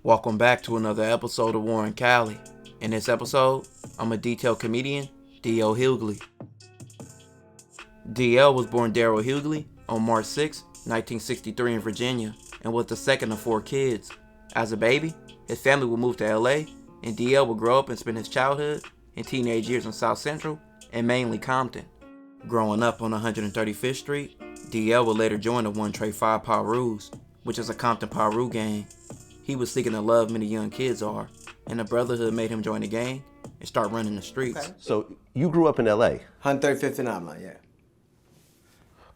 Welcome back to another episode of Warren Cali. In this episode, I'm a detailed comedian, D.L. Hughley. D.L. was born Daryl Hughley on March 6, 1963 in Virginia, and was the second of 4 kids. As a baby, his family would move to L.A., and D.L. would grow up and spend his childhood and teenage years in South Central and mainly Compton. Growing up on 135th Street, D.L. would later join the 1-3-5 Pirus, which is a Compton Piru gang. He was seeking the love many young kids are, and the brotherhood made him join the gang and start running the streets. Okay. So you grew up in L.A.? 135th and Highley, yeah.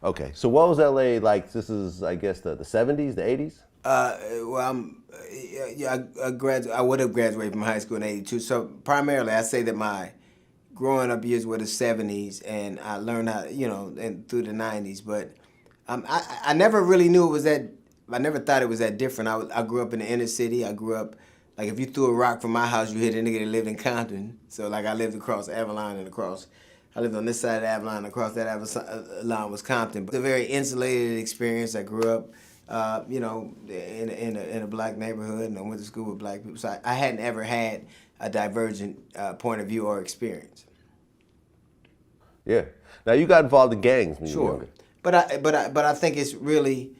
Okay, so what was L.A. like? This is, I guess, the 70s, the 80s? I would have graduated from high school in 82. So primarily, I say that my growing up years were the 70s, and I learned how, and through the 90s. But I never really knew it was that. I never thought it was that different. I grew up in the inner city. I grew up, like, if you threw a rock from my house, you hit a nigga that lived in Compton. So, like, I lived across Avalon and I lived on this side of Avalon, and across that Avalon was Compton. But it's a very insulated experience. I grew up, in a black neighborhood, and I went to school with black people. So I hadn't ever had a divergent point of view or experience. Yeah. Now you got involved in gangs when you were Sure, younger. but I think it's really.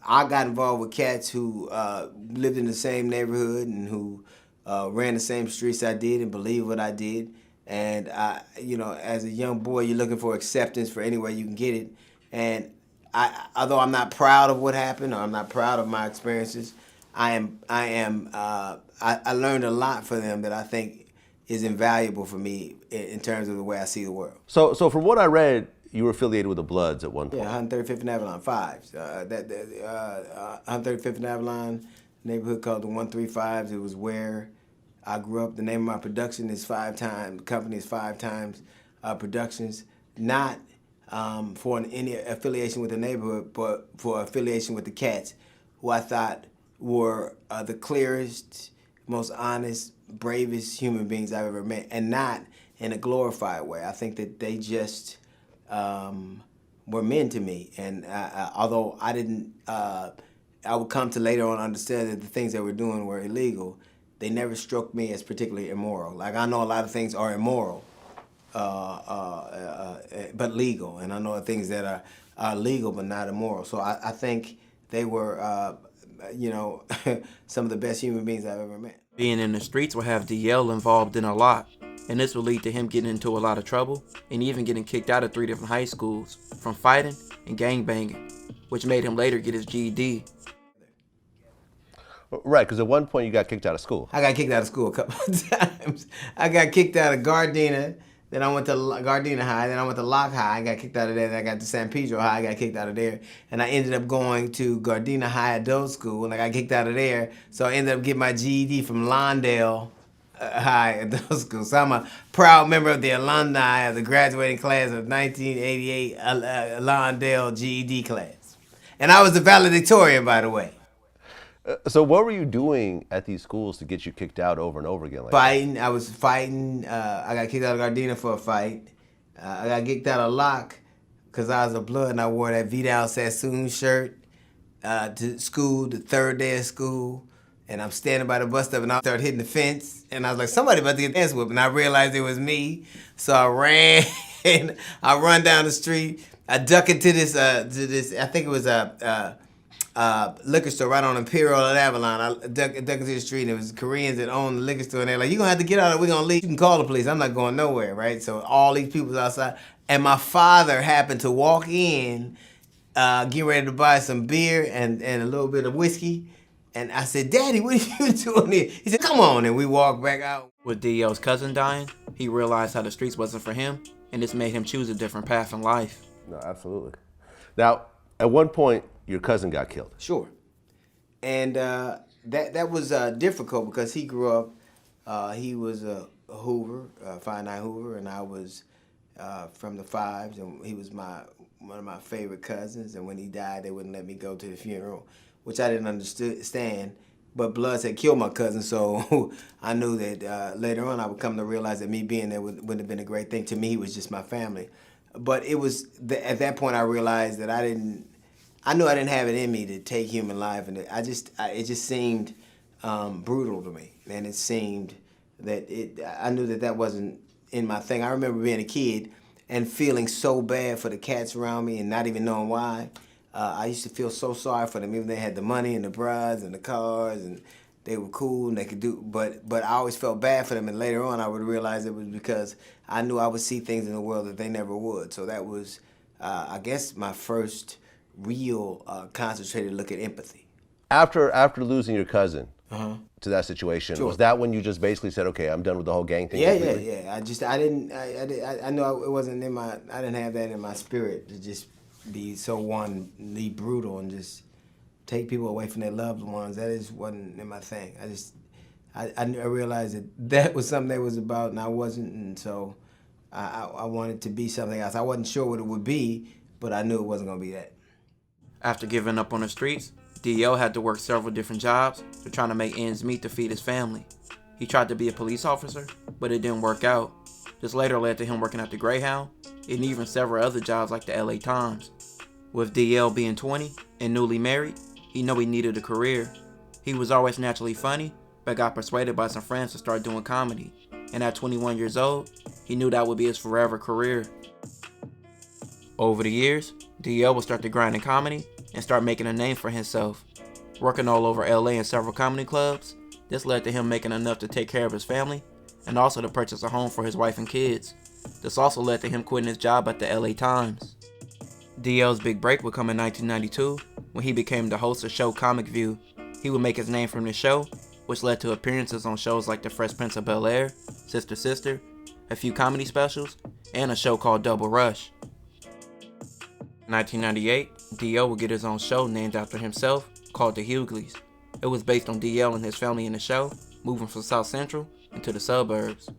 I got involved with cats who lived in the same neighborhood and who ran the same streets I did and believed what I did. And as a young boy, you're looking for acceptance for any way you can get it. And although I'm not proud of what happened, or I'm not proud of my experiences, I learned a lot from them that I think is invaluable for me in terms of the way I see the world. So from what I read, you were affiliated with the Bloods at one point. Yeah, 135th and Avalon, 5s. 135th and Avalon, neighborhood called the 135s. It was where I grew up. The name of my production is 5 Times. The company is 5 Times Productions. Not for any affiliation with the neighborhood, but for affiliation with the cats, who I thought were the clearest, most honest, bravest human beings I've ever met, and not in a glorified way. I think that they just were men to me, and although I didn't, I would come to later on understand that the things they were doing were illegal. They never struck me as particularly immoral. Like, I know a lot of things are immoral, but legal, and I know things that are legal but not immoral. So I think they were, some of the best human beings I've ever met. Being in the streets will have DL involved in a lot, and this will lead to him getting into a lot of trouble and even getting kicked out of 3 different high schools from fighting and gangbanging, which made him later get his GED. Right, because at one point you got kicked out of school. I got kicked out of school a couple of times. I got kicked out of Gardena, then I went to Gardena High, then I went to Locke High, I got kicked out of there, then I got to San Pedro High, I got kicked out of there, and I ended up going to Gardena High Adult School, and I got kicked out of there, so I ended up getting my GED from Lawndale High Adult School. So I'm a proud member of the alumni of the graduating class of 1988 Lawndale GED class. And I was the valedictorian, by the way. So what were you doing at these schools to get you kicked out over and over again? Fighting. I was fighting. I got kicked out of Gardena for a fight. I got kicked out of Locke because I was a Blood and I wore that Vidal Sassoon shirt to school, the 3rd day of school. And I'm standing by the bus stop and I started hitting the fence. And I was like, somebody about to get ass whooped. And I realized it was me. So I ran. I run down the street. I duck into this, I think it was a liquor store right on Piru and Avalon. I duck into the street, and it was Koreans that owned the liquor store, and they're like, you're going to have to get out of it, we're going to leave. You can call the police. I'm not going nowhere, right? So all these people was outside, and my father happened to walk in, getting ready to buy some beer and a little bit of whiskey, and I said, Daddy, what are you doing here? He said, come on, and we walked back out. With DL's cousin dying, he realized how the streets wasn't for him, and this made him choose a different path in life. No, absolutely. Now, at one point, your cousin got killed. Sure. And that was difficult because he grew up, he was a Hoover, Fine Eye Hoover, and I was from the 5s, and he was one of my favorite cousins, and when he died, they wouldn't let me go to the funeral, which I didn't understand. But Bloods had killed my cousin, so I knew that later on I would come to realize that me being there wouldn't have been a great thing. To me, he was just my family. But it was at that point I realized that I didn't I knew I didn't have it in me to take human life, and it just seemed brutal to me, and it seemed that I knew that wasn't in my thing. I remember being a kid and feeling so bad for the cats around me and not even knowing why. I used to feel so sorry for them, even though they had the money and the brides and the cars and they were cool and they could do, but I always felt bad for them, and later on I would realize it was because I knew I would see things in the world that they never would. So that was, I guess, my first real concentrated look at empathy. After losing your cousin to that situation, was that when you just basically said, okay, I'm done with the whole gang thing? Yeah. I knew it wasn't in my, I didn't have that in my spirit to just be so wantonly brutal and just take people away from their loved ones. That just wasn't in my thing. I realized that was something that was about, and I wasn't, and so I wanted to be something else. I wasn't sure what it would be, but I knew it wasn't going to be that. After giving up on the streets, D.L. had to work several different jobs to try to make ends meet to feed his family. He tried to be a police officer, but it didn't work out. This later led to him working at the Greyhound and even several other jobs like the LA Times. With D.L. being 20 and newly married, he knew he needed a career. He was always naturally funny, but got persuaded by some friends to start doing comedy. And at 21 years old, he knew that would be his forever career. Over the years, D.L. would start to grind in comedy and start making a name for himself. Working all over LA in several comedy clubs, this led to him making enough to take care of his family and also to purchase a home for his wife and kids. This also led to him quitting his job at the LA Times. D.L.'s big break would come in 1992 when he became the host of show Comic View. He would make his name from the show, which led to appearances on shows like The Fresh Prince of Bel-Air, Sister Sister, a few comedy specials, and a show called Double Rush. In 1998, D.L. would get his own show named after himself called The Hughleys. It was based on D.L. and his family in the show, moving from South Central into the suburbs.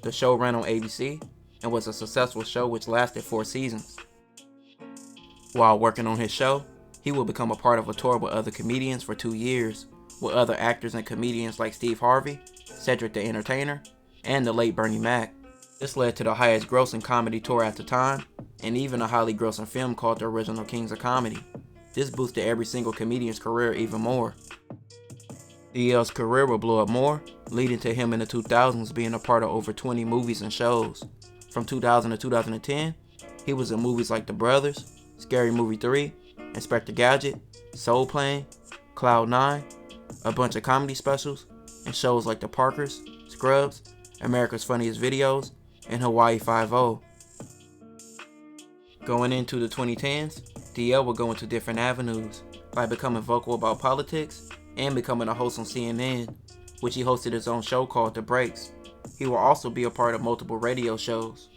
The show ran on ABC and was a successful show which lasted 4 seasons. While working on his show, he would become a part of a tour with other comedians for 2 years, with other actors and comedians like Steve Harvey, Cedric the Entertainer, and the late Bernie Mac. This led to the highest grossing comedy tour at the time, and even a highly grossing film called The Original Kings of Comedy. This boosted every single comedian's career even more. D.L.'s career would blow up more, leading to him in the 2000s being a part of over 20 movies and shows. From 2000 to 2010, he was in movies like The Brothers, Scary Movie 3, Inspector Gadget, Soul Plane, Cloud 9, a bunch of comedy specials, and shows like The Parkers, Scrubs, America's Funniest Videos, and Hawaii Five-0. Going into the 2010s, D.L. would go into different avenues by becoming vocal about politics and becoming a host on CNN, which he hosted his own show called The Breaks. He will also be a part of multiple radio shows.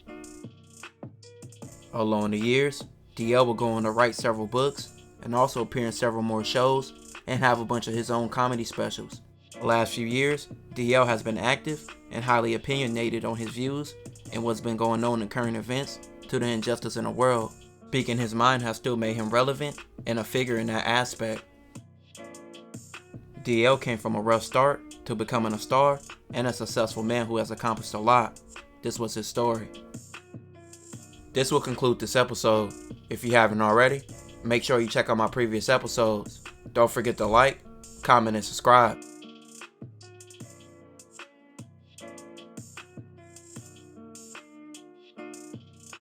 Along the years, D.L. will go on to write several books and also appear in several more shows and have a bunch of his own comedy specials. The last few years, D.L. has been active and highly opinionated on his views and what's been going on in current events to the injustice in the world. Speaking his mind has still made him relevant and a figure in that aspect. D.L. came from a rough start to becoming a star and a successful man who has accomplished a lot. This was his story. This will conclude this episode. If you haven't already, make sure you check out my previous episodes. Don't forget to like, comment, and subscribe.